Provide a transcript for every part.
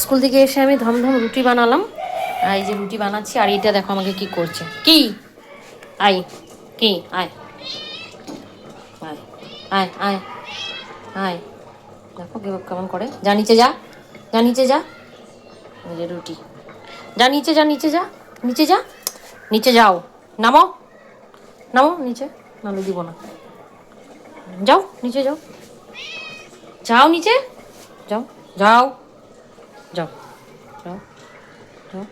School থেকে এসে আমি ধমধম রুটি বানালাম। আর এই যে রুটি বানাচ্ছি, আর এইটা দেখো আমাকে কি করছে। কি আয়, কি আয় আয় আয় আয় আয়, দেখো কেমন করে। যা নিচে যা, যা নিচে যা। এই যে রুটি, যা নিচে যা, নিচে যা, নিচে যা, নিচে যাও, নামো নামো নিচে, নাহলে দিব না। যাও নিচে যাও, যাও নিচে যাও, যাও যাও যাও যাও।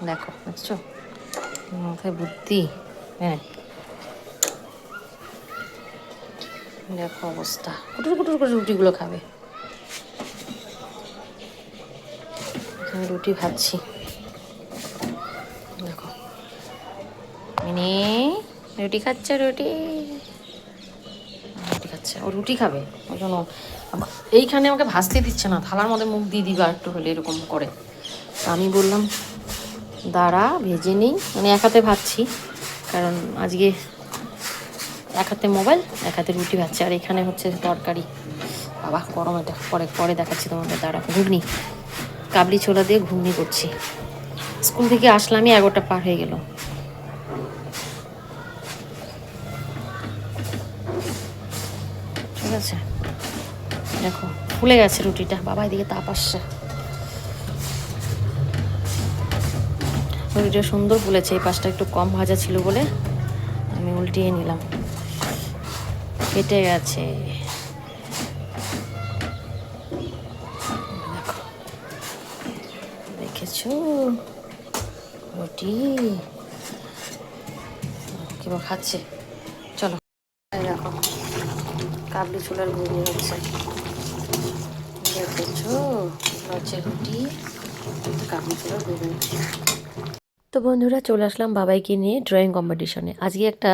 দেখো বুঝছো, মাথায় বুদ্ধি। হ্যাঁ দেখো অবস্থা, কুটুর কুটুর করে রুটিগুলো খাবে। আমি রুটি ভাজছি, দেখো মিনি রুটি খাচ্ছে, রুটি রুটি খাচ্ছে, ও রুটি খাবে ওই জন্য এইখানে আমাকে ভাজতে দিচ্ছে না, থালার মধ্যে মুখ দিয়ে দিবা একটু হলে এরকম করে। আমি বললাম দাঁড়া ভেজে নিই, মানে এক হাতে ভাজছি, কারণ আজকে এক হাতে মোবাইল এক হাতে রুটি ভাজছে। আর এখানে হচ্ছে তরকারি, বাবা গরম, এটা পরে পরে দেখাচ্ছি তোমাদের। দাঁড়া, ঘুগনি, কাবলি ছোলা দিয়ে ঘুগনি করছি। স্কুল থেকে আসলামই 11টা পার হয়ে গেল। ঠিক আছে, দেখো ফুলে গেছে রুটিটা, বাবা এদিকে তাপ আসছে। রুটিটা সুন্দর ফুলেছে, এই পাশটা একটু কম ভাজা ছিল বলে আমি উল্টিয়ে নিলাম, ফেটে গেছে। দেখো দেখেছো রুটি কিবা খাচ্ছে। চলো দেখো কাবলি ছোলার ঘুগনি হচ্ছে, দেখেছো হচ্ছে রুটি, কাবলি ছোলার ঘুগনি। তো বন্ধুরা চলে আসলাম বাবাইকে নিয়ে ড্রয়িং কম্পিটিশনে। আজকে একটা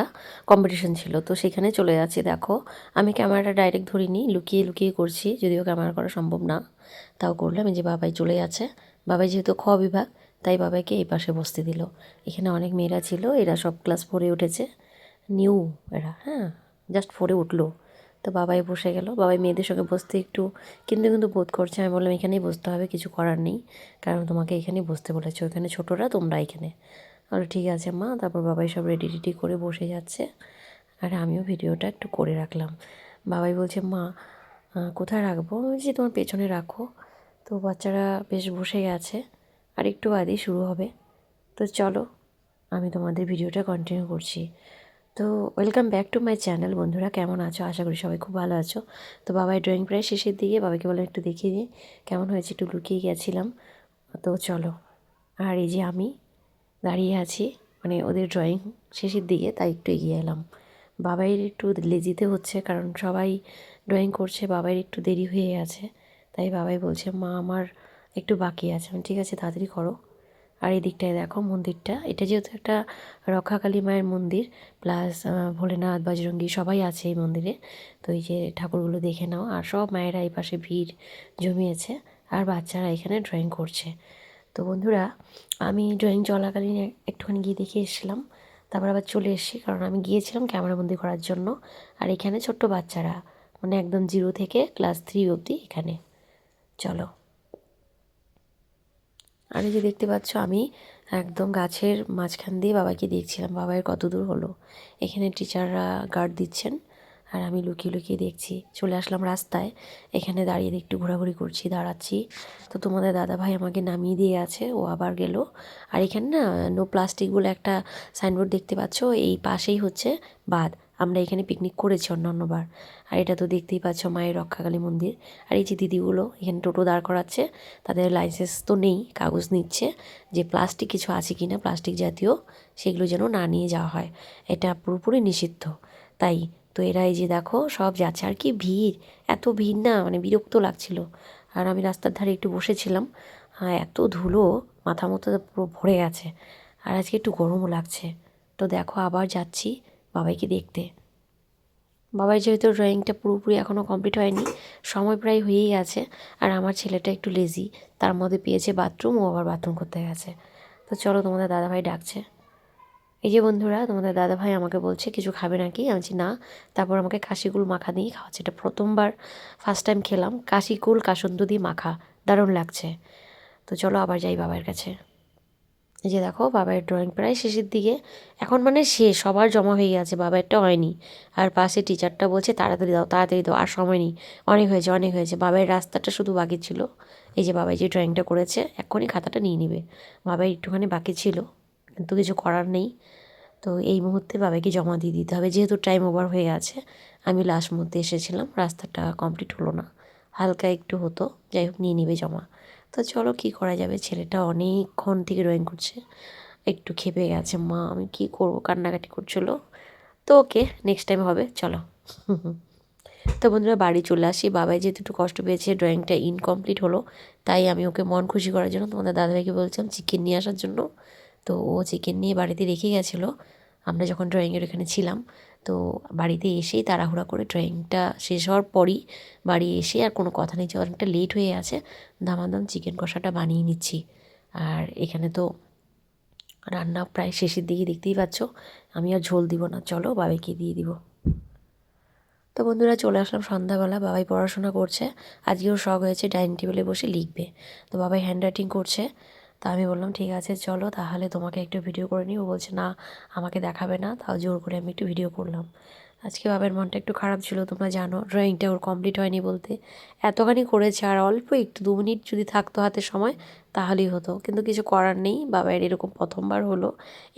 কম্পিটিশন ছিল, তো সেখানে চলে যাচ্ছি। দেখো আমি ক্যামেরাটা ডাইরেক্ট ধরিনি, লুকিয়ে লুকিয়ে করছি, যদিও ক্যামেরা করা সম্ভব না, তাও করলাম। এই যে বাবাই চলে যাচ্ছে, বাবাই যেহেতু খ বিভাগ তাই বাবাইকে এই পাশে বসতে দিল। এখানে অনেক মেয়েরা ছিল, এরা সব ক্লাস 4-এ উঠেছে, নিউ এরা, হ্যাঁ জাস্ট 4-এ উঠলো। তো বাবাই বসে গেল, বাবাই মেয়েদের সঙ্গে বসতে একটু কিন্তু কিন্তু বোধ করছে। আমি বললাম এখানেই বসতে হবে, কিছু করার নেই, কারণ তোমাকে এখানেই বসতে বলেছে, ওখানে ছোটরা, তোমরা এখানে। আর ঠিক আছে মা। তারপর বাবাই সব রেডি টেডি করে বসে যাচ্ছে, আর আমিও ভিডিওটা একটু করে রাখলাম। বাবাই বলছে মা কোথায় রাখবো, আমি বলছি তোমার পেছনে রাখো। তো বাচ্চারা বেশ বসে গেছে, আর একটু বাদেই শুরু হবে। তো চলো আমি তোমাদের ভিডিওটা কন্টিনিউ করছি। তো welcome back to my channel. বন্ধুরা কেমন আছো, আশা করি সবাই খুব ভালো আছো। তো বাবাই ড্রয়িং প্রায় শেষের দিকে, বাবাকে বলে একটু দেখিয়ে দিই কেমন হয়েছে, একটু লুকিয়ে গেছিলাম। তো চলো, আর এই যে আমি দাঁড়িয়ে আছি, মানে ওদের ড্রয়িং শেষের দিকে তাই একটু এগিয়ে এলাম। বাবাইয়ের একটু লেজিতে হচ্ছে, কারণ সবাই ড্রয়িং করছে, বাবাইয়ের একটু দেরি হয়ে গেছে, তাই বাবাই বলছে মা আমার একটু বাকি আছে। আমি ঠিক আছে তাড়াতাড়ি করো। আর এই দিকটায় দেখো মন্দিরটা, এটা যেহেতু একটা রক্ষাকালী মায়ের মন্দির, প্লাস ভোলেনাথ বজরঙ্গী সবাই আছে এই মন্দিরে। তো এই যে ঠাকুরগুলো দেখে নাও, আর সব মায়েরা এই পাশে ভিড় জমিয়েছে, আর বাচ্চারা এখানে ড্রয়িং করছে। তো বন্ধুরা আমি ড্রয়িং চলাকালীন একটুখানি গিয়ে দেখে এসেছিলাম, তারপর আবার চলে এসেছি, কারণ আমি গিয়েছিলাম ক্যামেরাবন্দি করার জন্য। আর এখানে ছোট্ট বাচ্চারা, মানে একদম 0 থেকে ক্লাস 3 অবধি এখানে। চলো, আর এই যে দেখতে পাচ্ছ আমি একদম গাছের মাঝখান দিয়ে বাবাকে দেখছিলাম, বাবার কত দূর হলো। এখানে টিচাররা গার্ড দিচ্ছেন, আর আমি লুকিয়ে লুকিয়ে দেখছি। চলে আসলাম রাস্তায়, এখানে দাঁড়িয়ে একটু ঘোরাঘুরি করছি, দাঁড়াচ্ছি। তো তোমাদের দাদাভাই আমাকে নামিয়ে দিয়ে আছে, ও আবার গেল। আর এখানে না নো প্লাস্টিক বলে একটা সাইনবোর্ড দেখতে পাচ্ছ, এই পাশেই হচ্ছে বাঁধ। আমরা এখানে পিকনিক করেছি অন্যান্যবার। আর এটা তো দেখতেই পাচ্ছ মায়ের রক্ষাকালী মন্দির। আর এই যে দিদিগুলো এখানে টোটো দাঁড় করাচ্ছে, তাদের লাইসেন্স তো নেই, কাগজ নিচ্ছে যে প্লাস্টিক কিছু আছে কি না, প্লাস্টিক জাতীয় সেগুলো যেন না নিয়ে যাওয়া হয়, এটা পুরোপুরি নিষিদ্ধ। তাই তো এরা এই যে দেখো সব যাচ্ছে। আর কি ভিড়, এত ভিড় না, মানে বিরক্ত লাগছিল। আর আমি রাস্তার ধারে একটু বসেছিলাম, এত ধুলো, মাথা মতো পুরো ভরে গেছে। আর আজকে একটু গরমও লাগছে। তো দেখো আবার যাচ্ছি বাবাইকে দেখতে। বাবার যেহেতু ড্রয়িংটা পুরোপুরি এখনও কমপ্লিট হয়নি, সময় প্রায় হয়েই গেছে। আর আমার ছেলেটা একটু লেজি, তার মধ্যে পেয়েছে বাথরুম, ও আবার বাথরুম করতে গেছে। তো চলো তোমাদের দাদাভাই ডাকছে। এই যে বন্ধুরা তোমাদের দাদাভাই আমাকে বলছে কিছু খাবে নাকি, আমি বলছি না। তারপর আমাকে কাশিকুল মাখা দিয়ে খাওয়াচ্ছে, এটা প্রথমবার ফার্স্ট টাইম খেলাম কাশিকুল কাসন্দ দিয়ে মাখা, দারুণ লাগছে। তো চলো আবার যাই বাবার কাছে। এই যে দেখো বাবার ড্রয়িং প্রায় শেষের দিকে, এখন মানে শেষ, সবার জমা হয়ে গেছে, বাবারটা হয়নি। আর পাশে টিচারটা বলছে তাড়াতাড়ি দাও তাড়াতাড়ি দাও, আর সময় নেই, অনেক হয়েছে অনেক হয়েছে। বাবার রাস্তাটা শুধু বাকি ছিল। এই যে বাবাই যে ড্রয়িংটা করেছে এক্ষুনি খাতাটা নিয়ে নেবে। বাবার একটুখানি বাকি ছিল, কিন্তু কিছু করার নেই। তো এই মুহূর্তে বাবাকে জমা দিয়ে দিতে হবে, যেহেতু টাইম ওভার হয়ে গেছে। আমি লাস্ট মুহূর্তে এসেছিলাম, রাস্তাটা কমপ্লিট হলো না, হালকা একটু হতো, যাই হোক নিয়ে নেবে জমা। তো চলো কী করা যাবে, ছেলেটা অনেকক্ষণ থেকে ড্রয়িং করছে, একটু ক্ষেপে গেছে, মা আমি কী করবো, কান্নাকাটি করছিল। তো ওকে নেক্সট টাইম হবে, চলো। তো বন্ধুরা বাড়ি চলে আসি, বাবাই যেহেতু একটু কষ্ট পেয়েছে, ড্রয়িংটা ইনকমপ্লিট হলো, তাই আমি ওকে মন খুশি করার জন্য তোমাদের দাদাভাইকে বলছিলাম চিকেন নিয়ে আসার জন্য। তো ও চিকেন নিয়ে বাড়িতে রেখে গেছিলো, আমরা যখন ড্রয়িংয়ের এখানে ছিলাম। তো বাড়িতে এসেই তাড়াহুড়া করে ড্রয়িংটা শেষ হওয়ার পরই বাড়ি এসে, আর কোনো কথা নেই যে অনেকটা লেট হয়ে আছে, দামাদাম চিকেন কষাটা বানিয়ে নিচ্ছি। আর এখানে তো রান্না প্রায় শেষের দিকে, দেখতেই পাচ্ছ। আমি আর ঝোল দিব না, চলো বাবাইকে দিয়ে দিব। তো বন্ধুরা চলে আসলাম সন্ধ্যাবেলা, বাবাই পড়াশোনা করছে, আজকেও শখ হয়েছে ডাইনিং টেবিলে বসে লিখবে। তো বাবাই হ্যান্ড রাইটিং করছে। তা আমি বললাম ঠিক আছে চলো তাহলে তোমাকে একটু ভিডিও করে নিই। ও বলছে না আমাকে দেখাবে না, তাও জোর করে আমি একটু ভিডিও করলাম। আজকে বাবার মনটা একটু খারাপ ছিল, তোমরা জানো ড্রয়িংটা ওর কমপ্লিট হয়নি বলতে। এতখানি করেছে, আর অল্প একটু 2 মিনিট যদি থাকতো হাতে সময় তাহলেই হতো, কিন্তু কিছু করার নেই, বাবার এরকম প্রথমবার হলো,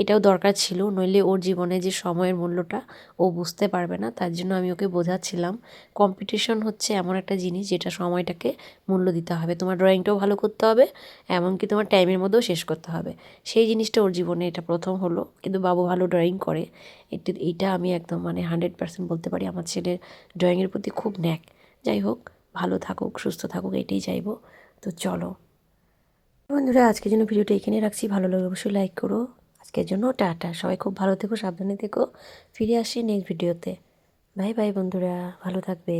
এটাও দরকার ছিল, নইলে ওর জীবনে যে সময়ের মূল্যটা ও বুঝতে পারবে না। তার জন্য আমি ওকে বোঝাচ্ছিলাম কম্পিটিশন হচ্ছে এমন একটা জিনিস যেটা সময়টাকে মূল্য দিতে হবে, তোমার ড্রয়িংটাও ভালো করতে হবে, এমনকি তোমার টাইমের মধ্যেও শেষ করতে হবে। সেই জিনিসটা ওর জীবনে এটা প্রথম হলো, কিন্তু বাবু ভালো ড্রয়িং করে। এইটা আমি একদম মানে 100% বলতে পারি, আমার ছেলের ড্রয়িংয়ের প্রতি খুব ন্যাক। যাই হোক ভালো থাকুক সুস্থ থাকুক এটাই চাইবো। তো চলো বন্ধুরা আজকের জন্য ভিডিওটা এখানে রাখছি, ভালো লাগলে অবশ্যই লাইক করো। আজকের জন্য টাটা, সবাই খুব ভালো থেকো সাবধানে থেকো, ফিরে আসি নেক্সট ভিডিওতে। বাই বাই বন্ধুরা, ভালো থাকবে।